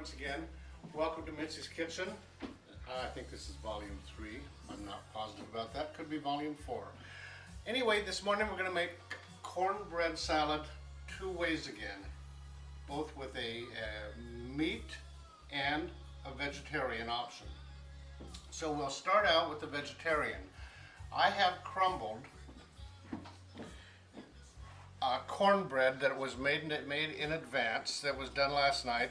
once again. Welcome to Mitzi's Kitchen. I think this is volume 3. I'm not positive about that. Could be volume 4. Anyway, this morning we're going to make cornbread salad 2 ways again. Both with a meat and a vegetarian option. So we'll start out with the vegetarian. I have crumbled cornbread that was made in advance, that was done last night.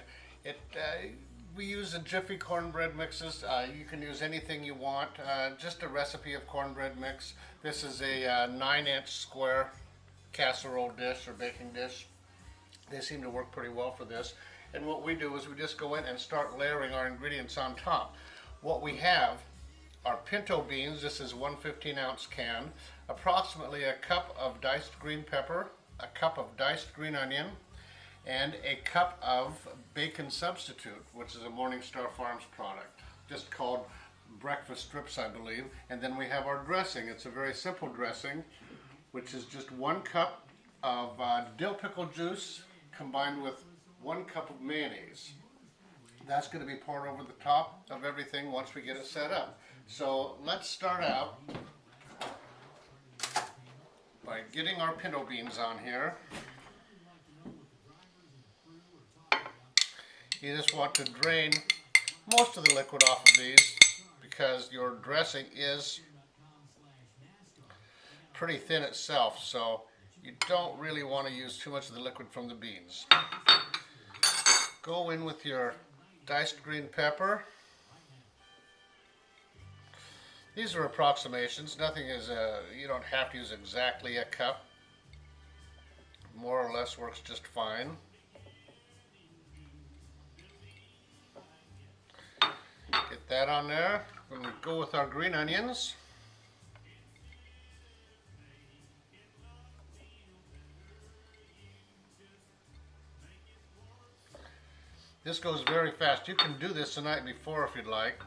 We use a Jiffy cornbread mixes. You can use anything you want, just a recipe of cornbread mix. This is a 9-inch square casserole dish or baking dish. They seem to work pretty well for this. And what we do is we just go in and start layering our ingredients on top. What we have are pinto beans. This is 1 15-ounce can, approximately a cup of diced green pepper, a cup of diced green onion, and a cup of bacon substitute, which is a Morningstar Farms product, just called breakfast strips, I believe. And then we have our dressing. It's a very simple dressing, which is just 1 cup of dill pickle juice combined with 1 cup of mayonnaise. That's going to be poured over the top of everything once we get it set up. So let's start out by getting our pinto beans on here. You just want to drain most of the liquid off of these because your dressing is pretty thin itself, so you don't really want to use too much of the liquid from the beans. Go in with your diced green pepper. These are approximations. Nothing is, you don't have to use exactly a cup. More or less works just fine. Get that on there. Then we go with our green onions. This goes very fast. You can do this the night before if you'd like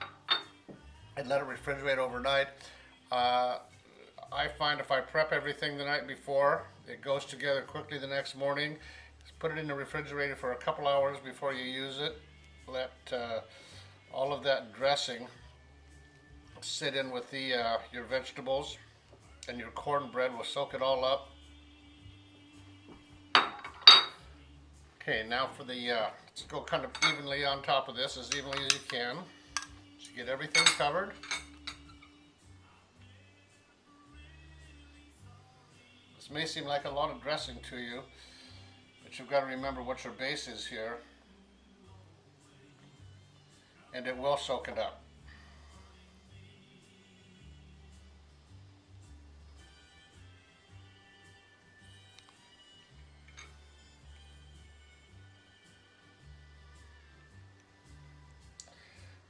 and let it refrigerate overnight. I find if I prep everything the night before, it goes together quickly the next morning. Just put it in the refrigerator for a couple hours before you use it. Let all of that dressing sit in with the your vegetables, and your cornbread will soak it all up. Okay, now for the, let's go kind of evenly on top of this, as evenly as you can. So you get everything covered. This may seem like a lot of dressing to you, but you've got to remember what your base is here, and it will soak it up.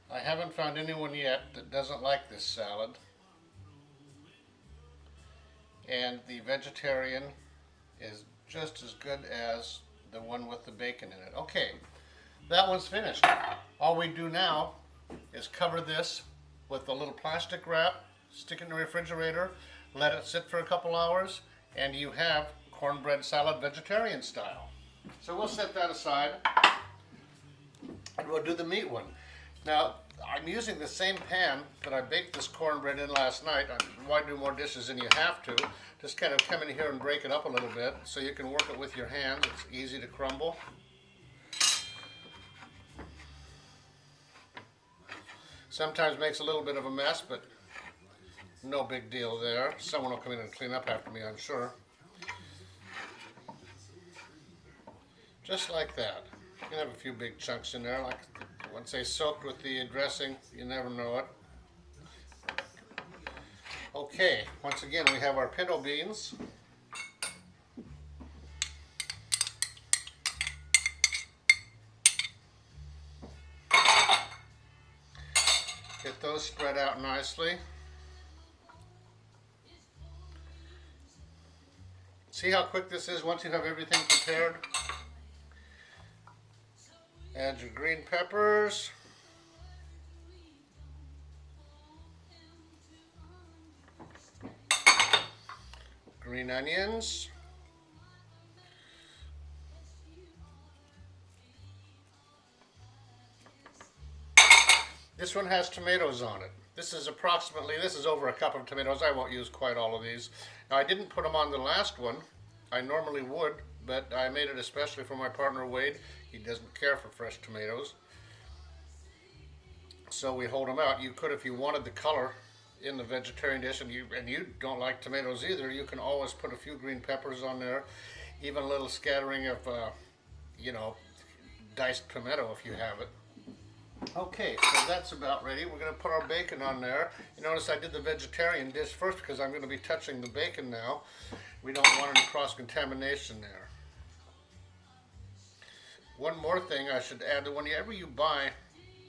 I haven't found anyone yet that doesn't like this salad. And the vegetarian is just as good as the one with the bacon in it. Okay, that one's finished. All we do now is cover this with a little plastic wrap, stick it in the refrigerator, let it sit for a couple hours, and you have cornbread salad vegetarian style. So we'll set that aside and we'll do the meat one. Now, I'm using the same pan that I baked this cornbread in last night. Why do more dishes than you have to? Just kind of come in here and break it up a little bit so you can work it with your hands. It's easy to crumble. Sometimes makes a little bit of a mess, but no big deal there. Someone will come in and clean up after me, I'm sure. Just like that. You can have a few big chunks in there. Like once they soaked with the dressing, you never know it. Okay, once again we have our pinto beans. Get those spread out nicely. See how quick this is once you have everything prepared? Add your green peppers. Green onions. This one has tomatoes on it. This is over a cup of tomatoes. I won't use quite all of these. Now I didn't put them on the last one. I normally would, but I made it especially for my partner Wade. He doesn't care for fresh tomatoes. So we hold them out. You could, if you wanted the color in the vegetarian dish, and you don't like tomatoes either, you can always put a few green peppers on there, even a little scattering of, diced pimento if you have it. Okay, so that's about ready. We're going to put our bacon on there. You notice I did the vegetarian dish first because I'm going to be touching the bacon now. We don't want any cross-contamination there. One more thing I should add, that whenever you're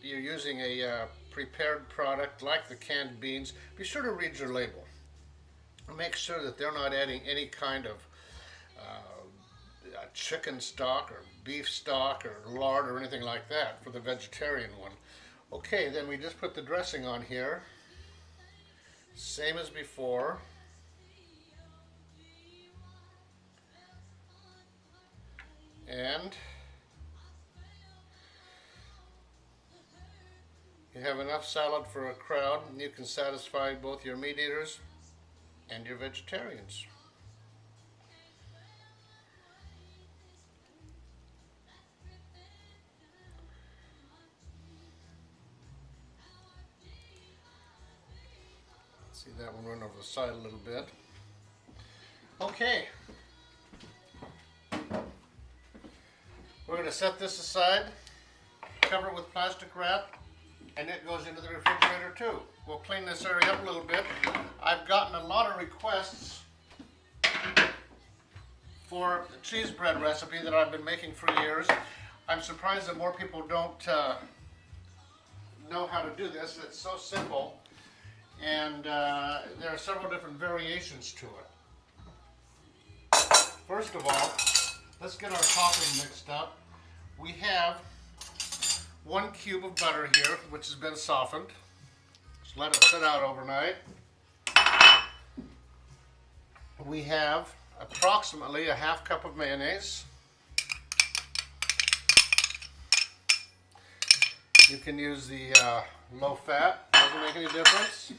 using a prepared product like the canned beans, be sure to read your label. Make sure that they're not adding any kind of chicken stock or beef stock or lard or anything like that for the vegetarian one. Okay, then we just put the dressing on here, same as before. And you have enough salad for a crowd, and you can satisfy both your meat eaters and your vegetarians. See that one run over the side a little bit. Okay. We're going to set this aside, cover it with plastic wrap, and it goes into the refrigerator too. We'll clean this area up a little bit. I've gotten a lot of requests for the cheese bread recipe that I've been making for years. I'm surprised that more people don't know how to do this. It's so simple, and there are several different variations to it. First of all, let's get our topping mixed up. We have 1 cube of butter here, which has been softened. Just let it sit out overnight. We have approximately a half cup of mayonnaise. You can use the low fat, doesn't make any difference.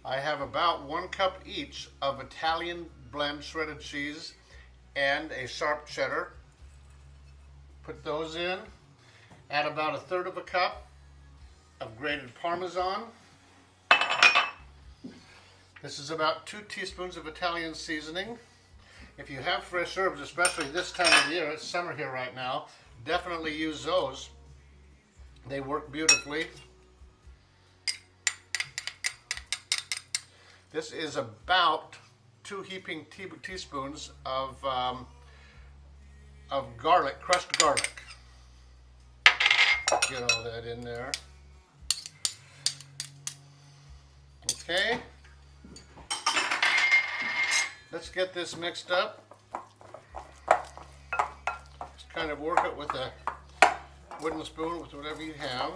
I have about 1 cup each of Italian blend shredded cheese and a sharp cheddar. Put those in. Add about 1/3 of a cup of grated Parmesan. This is about 2 teaspoons of Italian seasoning. If you have fresh herbs, especially this time of year, it's summer here right now, definitely use those. They work beautifully. This is about 2 heaping teaspoons of garlic, crushed garlic. Get all that in there. Okay. Let's get this mixed up. Just kind of work it with a wooden spoon, with whatever you have.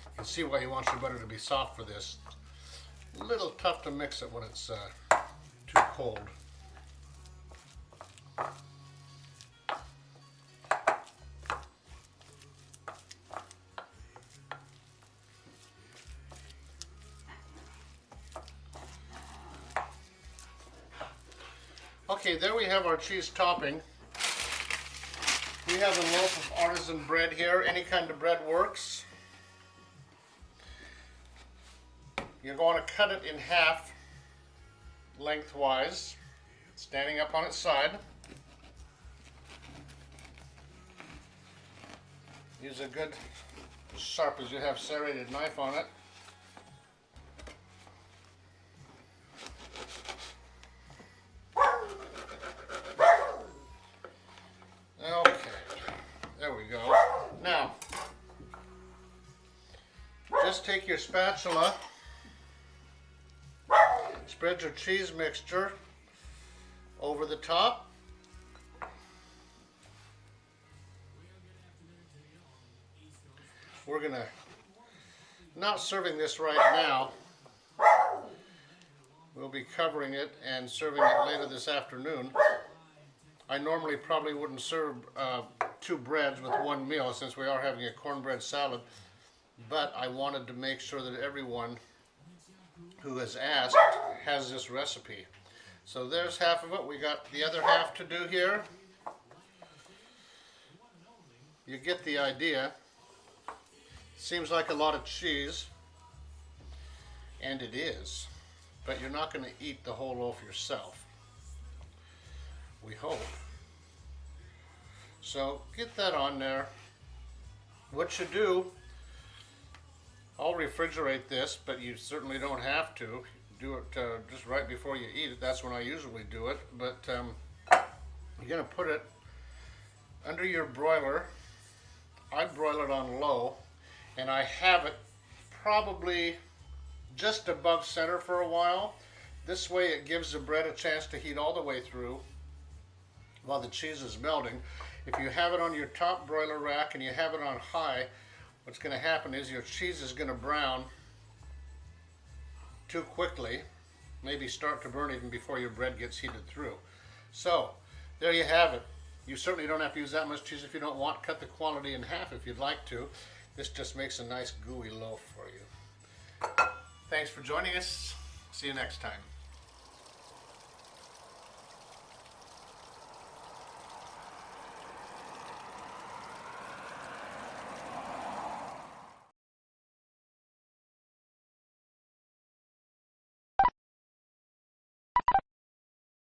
You can see why you want your butter to be soft for this. A little tough to mix it when it's too cold. Okay, there we have our cheese topping. We have a loaf of artisan bread here. Any kind of bread works. You're going to cut it in half lengthwise, standing up on its side. Use a good, sharp as you have serrated knife on it. Okay, there we go. Now, just take your spatula, spread your cheese mixture over the top. We're not serving this right now. We'll be covering it and serving it later this afternoon. I normally probably wouldn't serve 2 breads with one meal since we are having a cornbread salad, but I wanted to make sure that everyone who has asked has this recipe. So there's half of it. We got the other half to do here. You get the idea. Seems like a lot of cheese, and it is, but you're not going to eat the whole loaf yourself. We hope. So get that on there. What you do, I'll refrigerate this, but you certainly don't have to. Do it just right before you eat it. That's when I usually do it. But you're going to put it under your broiler. I broil it on low, and I have it probably just above center for a while. This way it gives the bread a chance to heat all the way through while the cheese is melting. If you have it on your top broiler rack and you have it on high, what's going to happen is your cheese is going to brown too quickly, maybe start to burn even before your bread gets heated through. So there you have it. You certainly don't have to use that much cheese if you don't want. Cut the quantity in half if you'd like to. This just makes a nice gooey loaf for you. Thanks for joining us. See you next time.